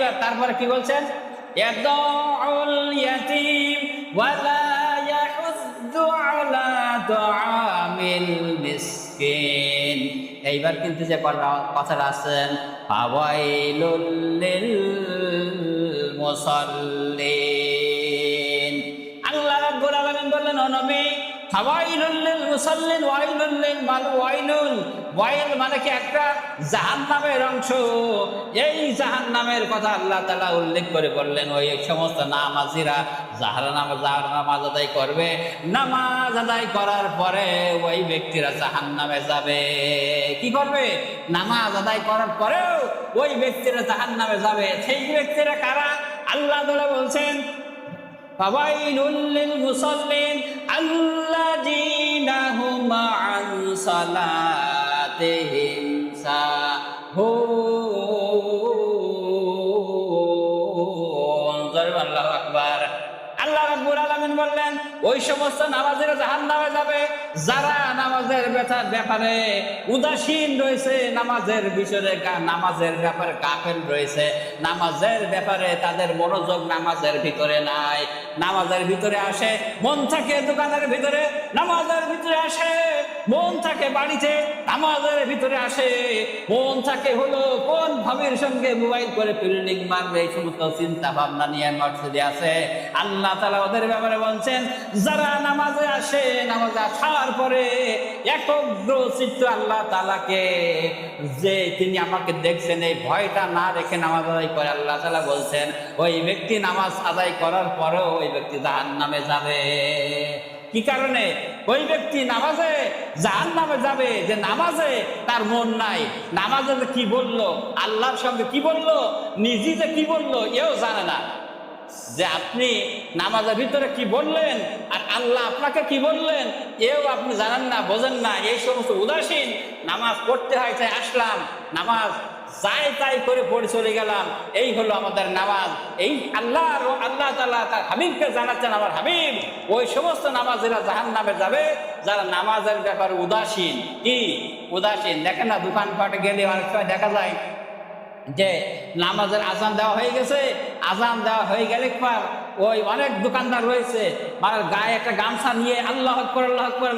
এইবার তারপরে কি বলছেন, ইয়াদউল ইয়াতীম ওয়ালা ইয়াহুদ্দু আলা তুআমিল মিসকিন। এইবার কিন্তু যে কথাটা আছেন, ফাওয়াইলুল লিল মুসাল্লিন। আল্লাহ রাব্বুল আলামিন বললেন, ও নবী, ফাওয়াইলুল লিল মুসাল্লিন, ওয়াইলুল লিল ওয়াইলুল, ওয়াইল মানে কি একটা জাহান্নামের অংশ। এই জাহান্নামের কথা আল্লাহ তাআলা উল্লেখ করে বললেন, ওই সমস্ত নামাজিরা যারা নামাজ আদায় করবে, নামাজ আদায় করার পরে ওই ব্যক্তিরা জাহান্নামে যাবে। কি করবে? নামাজ আদায় করার পরেও ওই ব্যক্তিরা জাহান্নামে যাবে। সেই ব্যক্তিরা কারা? আল্লাহ তাআলা বলছেন, ফাওয়াইলুল লিল মুসাল্লিন আল্লাযীনা হুম আন সালাতিহিম সাহুন। আল্লাহু আকবার। আল্লাহ রাব্বুল আলামিন বললেন, ওই সমস্ত নামাজীরা জাহান্নামে যাবে যারা নামাজের ব্যাপারে উদাসীন রয়েছে, নামাজের বিষয়ে নামাজের ব্যাপারে গাফেল রয়েছে, নামাজের ব্যাপারে তাদের মনোযোগ নামাজের ভিতরে নাই। নামাজের ভিতরে আসে, মন থাকে দোকানের ভিতরে, নামাজের ভিতরে আসে মন থাকে বাড়িতে, নামাজের ভিতরে আসে মন থাকে হলো কোন ভাবের সঙ্গে মোবাইল করে ফিল্ডিং মারবে, এই সমস্ত চিন্তা ভাবনা নিয়ে মসজিদে আছে। আল্লাহ তাআলা ওদের ব্যাপারে বলছেন, যারা নামাজে আসে, নামাজে আসার পরে একগ্র চিত্ত আল্লাহ তাআলাকে যে তিনি আমাকে দেখছেন এই ভয়টা না রেখে নামাজ আদায় করে, আল্লাহ তাআলা বলছেন ওই ব্যক্তি নামাজ আদায় করার পরেও ওই ব্যক্তি জাহান্নামে যাবে। কি কারণে? ওই ব্যক্তি নামাজে জাহান্নামে যাবে যে নামাজে তার মন নাই। নামাজে কি বললো, আল্লাহর সঙ্গে কি বললো, নিজে যে কি বললো এও জানে না। যে আপনি নামাজের ভিতরে কি বললেন আর আল্লাহ আপনাকে কি বললেন এও আপনি জানেন না, বোঝেন না। এই সমস্ত উদাসীন, নামাজ পড়তে হয় তাই আসলাম, নামাজ যাই তাই করে পড়ে চলে গেলাম, এই হলো আমাদের নামাজ। এই আল্লাহ তাআলা তার হাবিবকে জানাচ্ছেন, আমার হাবিব ওই সমস্ত নামাজীরা জাহান্নামে যাবে যারা নামাজের ব্যাপারে উদাসীন। কি উদাসীন? দেখেন না, দোকানপাটে গেলে অনেক সময় দেখা যায় যে নামাজের আজান দেওয়া হয়ে গেছে, আজান দেওয়া হয়ে গেলে পর ওই অনেক দোকানদার রয়েছে, মানে গায়ে একটা গামছা নিয়ে আল্লাহ আকবার আল্লাহ আকবার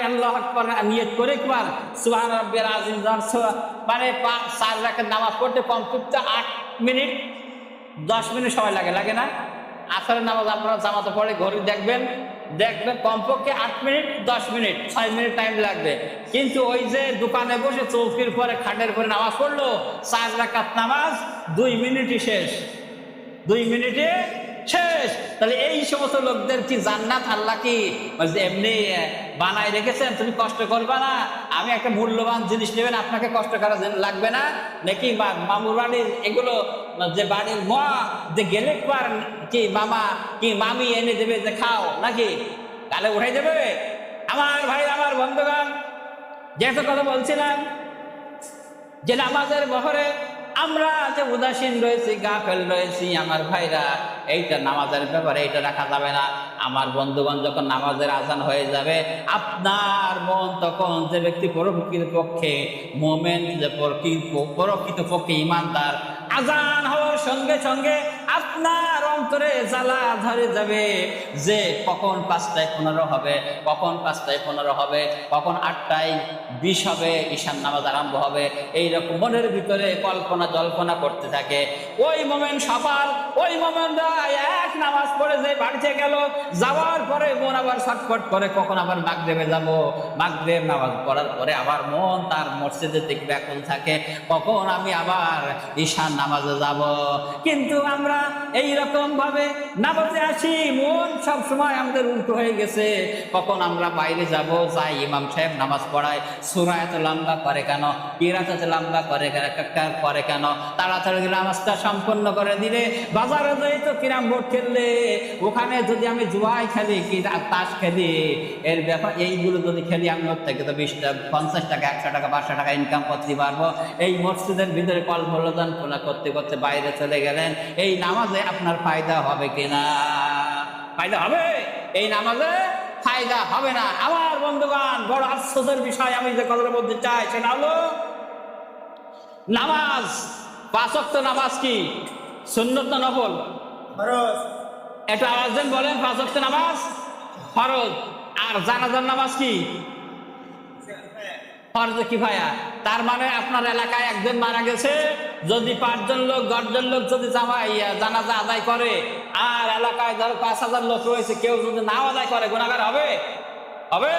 আল্লাহ আকবার নিয়ত করে একবার সুবহান রাব্বিয়াল আযীম, মানে 4 রাকাত নামাজ পড়তে কমপক্ষে 8 মিনিট 10 মিনিট সময় লাগে না? আসরের নামাজ আপনারা জামাতে পড়ে ঘড়ি দেখবেন কমপক্ষে 8 মিনিট 10 মিনিট 6 মিনিট টাইম লাগবে। কিন্তু ওই যে দোকানে বসে চৌকির পরে খাটের পরে নামাজ পড়লো, 4 রাকাত নামাজ 2 মিনিটই শেষ, 2 মিনিটে শেষ। তাহলে এই সমস্ত লোকদের কি জান্নাত আল্লাহ কি এমনি বানাই রেখেছেন? তুমি কষ্ট করবে না, আমি একটা মূল্যবান জিনিস নেবেন, আপনাকে কষ্ট করা লাগবে না নাকি? মামুর বাড়ির এগুলো যে বাড়ির মা যে গেলে পার কি মামা কি মামি এনে দেবে যে খাও, নাকি গালে উঠাই দেবে? আমার ভাই, আমার বন্ধুগণ, যেহেতু কথা বলছিলাম যে নামাজের বহরে আমরা যে উদাসীন রয়েছি, গাফেল রয়েছি, আমার ভাইরা, এইটা নামাজের ব্যাপারে এইটা রাখা যাবে না। আমার বন্ধুগণ, যখন নামাজের আজান হয়ে যাবে, আপনার মন তখন যে ব্যক্তি প্রকৃতপক্ষে মোমেন্ট, যে প্রকৃতপক্ষে ইমানদার, আজান হওয়ার সঙ্গে সঙ্গে আপনার অন্তরে জ্বালা ধরে যাবে যে কখন 5টায় 15 হবে, কখন 5টায় 15 হবে, কখন 8টায় 20 হবে, ঈশান নামাজ আরম্ভ হবে। এইরকম মনের ভিতরে কল্পনা জল্পনা করতে থাকে। ওই মোমেন্ট সফল, ওই মোমেন্টটা এক নামাজ পড়ে যে বাড়িতে গেল, যাওয়ার পরে মন আবার ছটফট করে কখন আবার মাগরিবে যাব, মাগরিব নামাজ পড়ার পরে আবার মন তার মসজিদের দিকে ব্যাকুল থাকে, কখন আমি আবার ঈশান নামাজে যাব। কিন্তু আমরা এইরকম ভাবে নামাজে আসি, মন সব সময় আমাদের উল্টো হয়ে গেছে। কখন আমরা বাইরে যাব, যাই ইমাম সাহেব নামাজ পড়ায়, সূরা এত লম্বা করে কেন, কিরাত এত লম্বা করে কেন, তাড়াতাড়ি নামাজটা সম্পন্ন করে দিলে, বাজারে যাই তো কিরাম বোর্ড খেললে, ওখানে যদি আমি জুয়াই খেলি কি তাস খেলি, এর ব্যাপার এইগুলো যদি খেলি আমি ওর থেকে তো 20 টাকা 50 টাকা 100 টাকা 500 টাকা ইনকাম করতে পারবো। এই মসজিদের ভিতরে কল্পলোচন করতে করতে বাইরে চলে গেলেন, এই নামাজে আপনার ফায়দা হবে কিনা? ফায়দা হবে? এই নামাজে ফায়দা হবে না। আমার বন্ধুগণ, বড় আফসোসের বিষয় আমি যে কথাটা বলতে চাই সেটা হলো নামাজ, 5 ওয়াক্ত নামাজ কি সুন্নত না নফল? ফরজ। এটা আওয়াজ দেন, বলেন। 5 ওয়াক্ত নামাজ ফরজ। আর জানাজার নামাজ কি? ফরজ কিফায়া। তার মানে আপনার এলাকায় একজন মারা গেছে, যদি 5 জন লোক 10 জন লোক যদি জানাজা আদায় করে, আর এলাকায় ধরো 5000 লোক রয়েছে, কেউ যদি নাও আদায় করে, গুনাহগার হবে? হবে।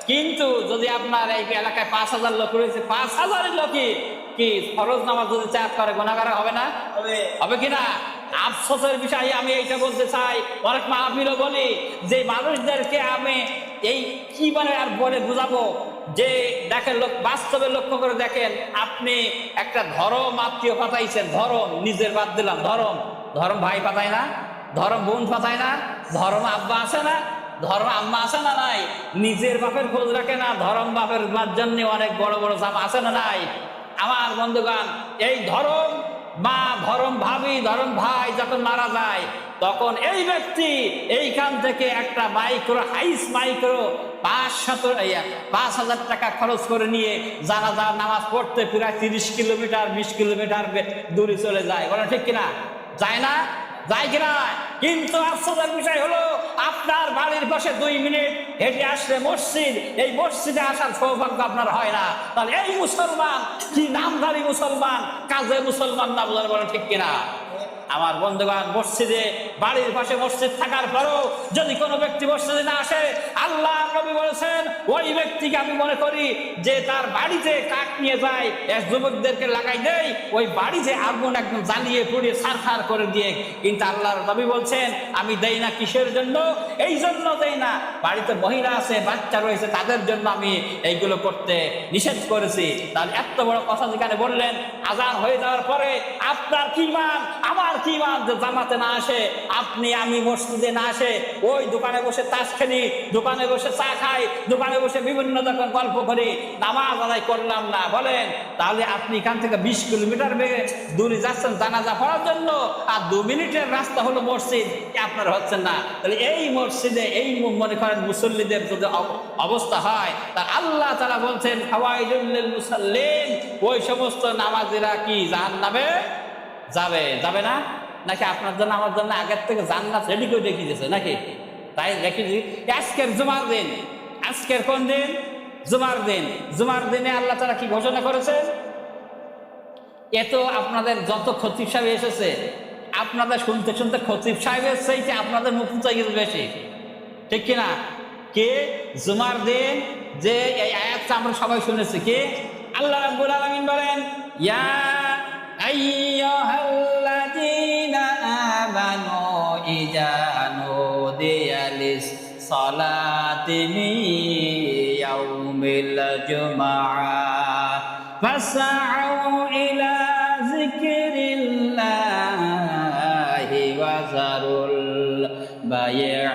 কিন্তু যদি আপনার এই এলাকায় 5000 লোক রয়েছে, 5000 লোকই কি ফরজ নামাজ যদি ত্যাগ করে, গুনাহগার হবে না? হবে কিনা? আফসোসের বিষয় আমি এইটা বলতে চাই, অনেক মাহফিলও বলি যে মানুষদেরকে আমি এই কি মানে আর বলে বুঝাবো, যে দেখেন, লোক বাস্তবে লক্ষ্য করে দেখেন, আপনি একটা ধর্ম আত্মীয় পাঠাইছেন, ধর্ম নিজের বাদ দিলাম, ধর্ম ভাই পাঠায় না, ধর্ম বোন পাঠায় না, ধর্ম আব্বা আছে না, ধর্ম আম্মা আছে না নাই? নিজের বাপের খোঁজ রাখে না, ধর্ম বাপের জন্য অনেক বড় বড় জামা আছে না নাই? আমার বন্ধুগণ, এই ধর্ম মা, ধর্ম ভাবি, ধর্ম ভাই যখন মারা যায়, তখন এই ব্যক্তি এইখান থেকে একটা মাইক্রো 5,000 টাকা খরচ করে নিয়ে জানাজার নামাজ পড়তে প্রায় 30 কিলোমিটার 20 কিলোমিটার দূরে চলে যায়। বলেন ঠিক কিনা? যায় না? যায় কিনা? কিন্তু আফসোসের বিষয় হলো, আপনার বাড়ির পাশে 2 মিনিট হেঁটে আসলে মসজিদ, এই মসজিদে আসার সৌভাগ্য আপনার হয় না। তাহলে এই মুসলমান কি নামধারী মুসলমান, কাজে মুসলমান না? বলেন ঠিক কিনা? আমার বন্ধুগণ, মসজিদে, বাড়ির পাশে মসজিদ থাকার পরও যদি কোনো ব্যক্তি মসজিদে না আসে, আল্লাহ নবী বলেছেন ওই ব্যক্তিকে আমি মনে করি যে তার বাড়িতে কাঠ নিয়ে যায়, যুবকদেরকে লাগাই দেয়, ওই বাড়িতে আগুন একদম জ্বালিয়ে পুড়িয়ে ছারখার করে দিয়ে। কিন্তু আল্লাহর নবী বলছেন আমি দেই না। কিসের জন্য? এই জন্য দেই না, বাড়িতে মহিলা আছে, বাচ্চা রয়েছে, তাদের জন্য আমি এইগুলো করতে নিষেধ করেছি। তাহলে এত বড় কথা যেখানে বললেন, আজান হয়ে যাওয়ার পরে আপনার কি মান, আমার কি মান, যে জামাতে না আসে, আপনি আমি মসজিদে না আসে, ওই দোকানে বসে তাস খেলি, দোকানে বসে চা খাই, দোকানে বসে বিভিন্ন রকম গল্প করি, নামাজ আদায় করলাম না, বলেন তাহলে আপনি এখান থেকে 20 কিলোমিটার দূরে যাচ্ছেন জানাজা পড়ার জন্য, আর 2 মিনিটের রাস্তা হলো মসজিদ, আপনার হচ্ছেন না। তাহলে এই মসজিদে এই মনে করেন মুসল্লিদের যদি অবস্থা হয়, তার আল্লাহ তাআলা বলছেন ফাওয়াইলুল লিল মুসাল্লিন, ওই সমস্ত নামাজিরা কি জাহান্নামে যাবে? যাবে না? নাকি আপনার জন্য আমার জন্য আগের থেকে জান্নাত রেডি করে রেখে দিয়েছে নাকি? তাই রেখে দিই। আজকের জুমার দিন, আজকের কোন দিন? জুমার দিন। জুমার দিনে আল্লাহ তাআলা কি ঘোষণা করেছেন? এত আপনাদের যত খতিব সাহেব এসেছে, আপনাদের শুনতে শুনতে খতিব সাহেবের চাইতে আপনাদের মুখ চাই বেশি, ঠিক কিনা? কে? জুমার দিন যে এই আয়াতটা আমরা সবাই শুনেছি, কি? আল্লাহ রাব্বুল আলামিন বলেন, ইয়া আইয়ুহাল্লাযীনা আমানু ইযা নুদিয়া লিস-সালাতি মিন ইয়াউমিল জুমআহ ফাসআউ ইলা যিকরিল্লাহি ওয়া যারুল বায়'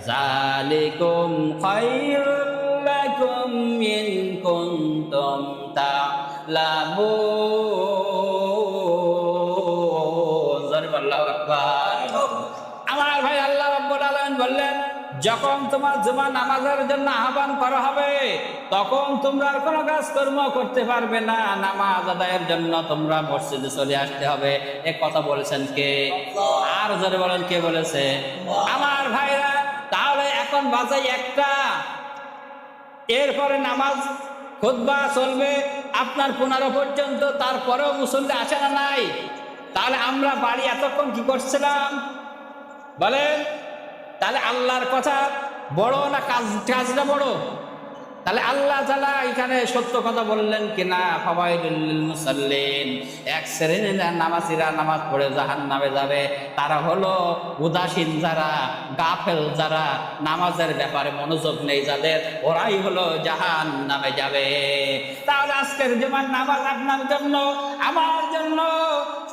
যালিকুম খায়রুল লাকুম ইন কুনতুম তা'লামুন। আল্লাহু আকবার। আমার ভাই, আল্লাহ রাব্বুল আলামিন বললেন, যখন তোমার জুমা নামাজের জন্য আহ্বান করা হবে, তখন তোমরা আর কোনো কাজকর্ম করতে পারবে না, নামাজ আদায়ের জন্য তোমরা মসজিদে চলে আসতে হবে। এ কথা বলেছেন কে? আর জোরে বলেন, কে বলেছে? আমার ভাইরা, তাহলে এখন বাজে 1টা, এরপরে নামাজ খুতবা চলবে আপনার 15 পর্যন্ত, তারপরেও মুসল্লি আসে না নাই? তাহলে আমরা বাড়ি এতক্ষণ কি করছিলাম বলেন? তাহলে আল্লাহর কথা বড় না কাজটা বড়? তাহলে আল্লাহ তাআলা এখানে সত্য কথা বললেন কিনা? ফাওয়াইলুল লিল মুসাল্লিন, এক শ্রেণীর নামাজীরা নামাজ পড়ে জাহান্নামে যাবে। তারা হলো উদাসীন যারা, গাফেল যারা, নামাজের ব্যাপারে মনোযোগ নেই যাদের, ওরাই হলো জাহান্নামে যাবে। তাহলে আজকের জুমার নামাজ আপনার জন্য, আমার জন্য।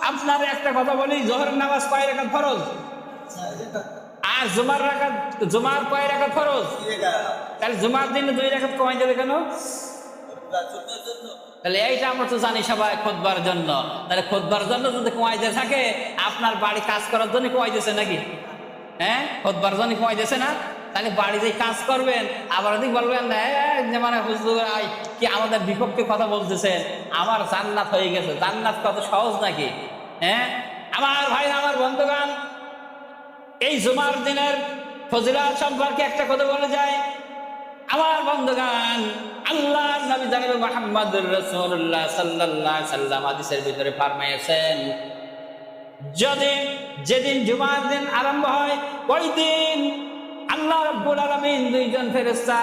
আপনার একটা কথা বলি, জোহরের নামাজ কয় রাকাত ফরজ? আর জুমার কয় রাকাত ফরজ? তাহলে জুমার দিনে 2 রাকাত কমাই দেবে কেন? তাহলে এইটা আমরা তো জানি সবাই খুতবার জন্য। তাহলে খুতবার জন্য যদি কমাই দিয়ে থাকে, আপনার বাড়ি কাজ করার জন্য কমাই দিয়েছে নাকি? হ্যাঁ, খুতবার জন্য কমাই দিয়েছে না? তাহলে বাড়িতে কাজ করবেন, আবার ওদিক বলবেন মানে হুজুর কি আমাদের বিপক্ষে কথা বলতেছেন, আমার জান্নাত হয়ে গেছে। জান্নাত কত সহজ নাকি? হ্যাঁ, আমার ভাই, আমার বন্ধুগণ, এই জুমার দিনের ফজিলত সম্পর্কে একটা কথা বলে যায়। আমার বন্ধুগণ, আল্লাহর নবী জনাবে মুহাম্মদুর রাসূলুল্লাহ সাল্লাল্লাহু আলাইহি সাল্লাম হাদিসের ভিতরে ফরমায়েছেন, যেদিন জুমার দিন আরম্ভ হয়, ওই দিন আল্লাহ রাব্বুল আলামিন দুইজন ফেরেশতা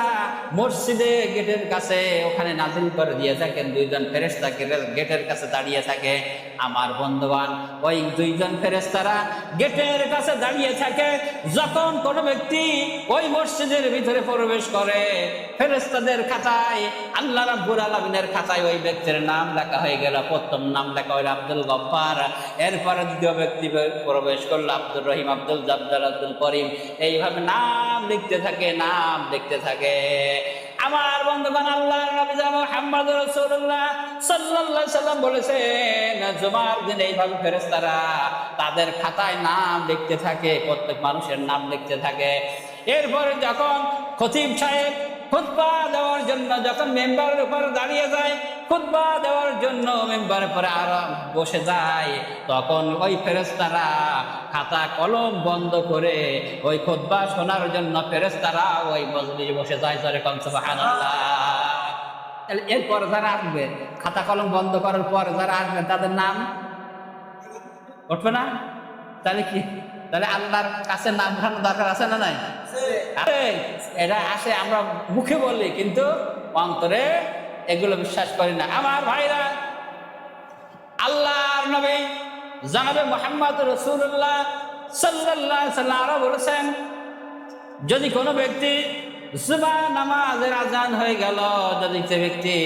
মসজিদে গেটের কাছে ওখানে নাজিল করে দিয়ে থাকেন। দুইজন ফেরেশতা গেটের কাছে দাঁড়িয়ে থাকে। আমার বন্ধুগণ, ওই দুইজন ফেরেশতারা গেটের কাছে দাঁড়িয়ে থাকে। যখন কোনো ব্যক্তি ওই মসজিদের ভিতরে প্রবেশ করে, ফেরেশতাদের খাতায়, আল্লাহ রাব্বুল আলামিনের খাতায় ওই ব্যক্তির নাম লেখা হয়ে গেল। প্রথম নাম লেখা হইল আব্দুল গফফার, এরপরে দ্বিতীয় ব্যক্তি প্রবেশ করলো আব্দুর রহিম, আব্দুল জব্বার, আব্দুল করিম। এইভাবে নাম লিখতে থাকে, নাম লিখতে থাকে। আমার বন্ধুগণ, আল্লাহর নবী মুহাম্মদ রাসূলুল্লাহ সাল্লাল্লাহু আলাইহি সাল্লাম বলেছেন, জুমার দিন এইভাবে ফেরেশতারা তাদের খাতায় নাম লিখতে থাকে, প্রত্যেক মানুষের নাম লিখতে থাকে। এরপরে যখন খতিব সাহেব খুতবা দেওয়ার জন্য যখন মেম্বারের উপর দাঁড়িয়ে যায়, খুতবা দেওয়ার জন্য মেম্বারের পরে আরো বসে যায়, তখন ওই ফেরেশতারা খাতা কলম বন্ধ করে ওই খুতবা শোনার জন্য ফেরেশতারা ওই মজলিসে বসে যায়। যেরকম সুবহানাল্লাহ। এরপর যারা আসবে, খাতা কলম বন্ধ করার পর যারা আসবে, তাদের নাম উঠবে না? তাহলে কি, তাহলে আল্লাহর কাছে নাম উঠানোর দরকার আছে না নাই? এটা আসে, আমরা মুখে বলি কিন্তু অন্তরে এগুলো বিশ্বাস করি না। আমার ভাইরা, আল্লাহর নবী জনাবে মুহাম্মদ রাসূলুল্লাহ সাল্লাল্লাহু আলাইহি সাল্লাম আরো বলেছেন, যদি কোনো ব্যক্তি জুমা নামাজের আজান হয়ে গেল, যদি সে ব্যক্তি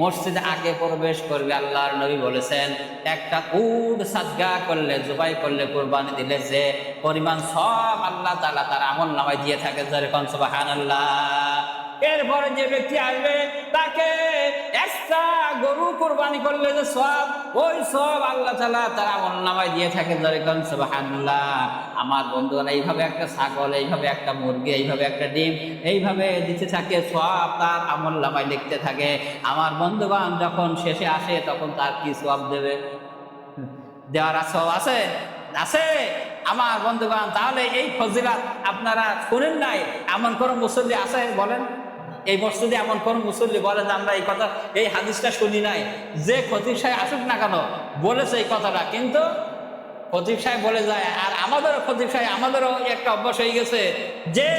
মসজিদে আগে প্রবেশ করবে, আল্লাহর নবী বলেছেন, একটা উট সাদকা করলে, জবাই করলে, কুরবানি দিলে যে পরিমাণ সব আল্লাহ তাআলা তার আমল নামায় দিয়ে থাকে। যেরকম সুবহানাল্লাহ। এরপরে যে ব্যক্তি আসবে, তাকে একটা গরু কুরবানি করলে যে সব, ওই সব আল্লাহ তাআলা তার আমল নামায় দিয়ে থাকে। যেরকম সুবহানাল্লাহ। আমার বন্ধুগণ, এইভাবে একটা ছাগল, এইভাবে একটা মুরগি, এইভাবে একটা ডিম, এইভাবে দিতে থাকে, সব তার আমল নামায় লিখতে থাকে। আমার বন্ধুগণ, যখন শেষে আসে, তখন তার কি সওয়াব দেবে? দেওয়ার সওয়াব আছে? আছে। আমার বন্ধুগণ, তাহলে এই ফজিলত আপনারা শুনেন নাই? এমন কোন মুসল্লি আছে বলেন? এই মসজিদে এমন কোন মুসল্লি বলে যে আমরা এই কথা, এই হাদিসটা শুনি নাই? যে খতিব সাহেব আসুক না কেন, বলেছে এই কথাটা, কিন্তু খতিব সাহেব বলে যায়। আর আমাদেরও খতিব সাহেব, আমাদেরও একটা অভ্যাস হয়ে গেছে যে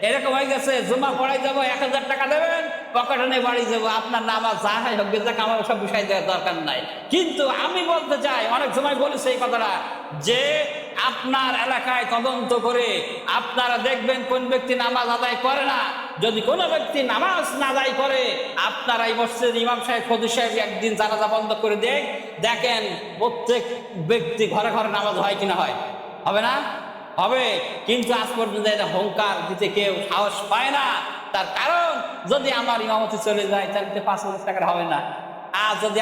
এরকম হয়ে গেছে, জুমা পড়াই যাবো, 1000 টাকা দেবেন, পকেটে নিয়ে বাড়ি যাবো, আপনার নামাজ যা হয় হোক, যাক, আমার সব বিষয় দেওয়ার দরকার নাই। কিন্তু আমি বলতে চাই, অনেক সময় বলেছে এই কথাটা, যে আপনার এলাকায় তদন্ত করে আপনারা দেখবেন কোন ব্যক্তি নামাজ আদায় করে না। যদি কোনো ব্যক্তি নামাজ না আদায় করে, আপনারা এই মসজিদের ইমাম সাহেব, খতিব সাহেব একদিন জানাজা বন্ধ করে দেখেন প্রত্যেক ব্যক্তি ঘরে ঘরে নামাজ হয় কিনা হয়? হবে না? হবে। কিন্তু আজ পর্যন্ত এটা হুঙ্কার দিতে কেউ সাহস পায় না। তার কারণ, যদি আমার ইমামতি চলে যায়, তাহলে 5,000 টাকার হবে না। আর যদি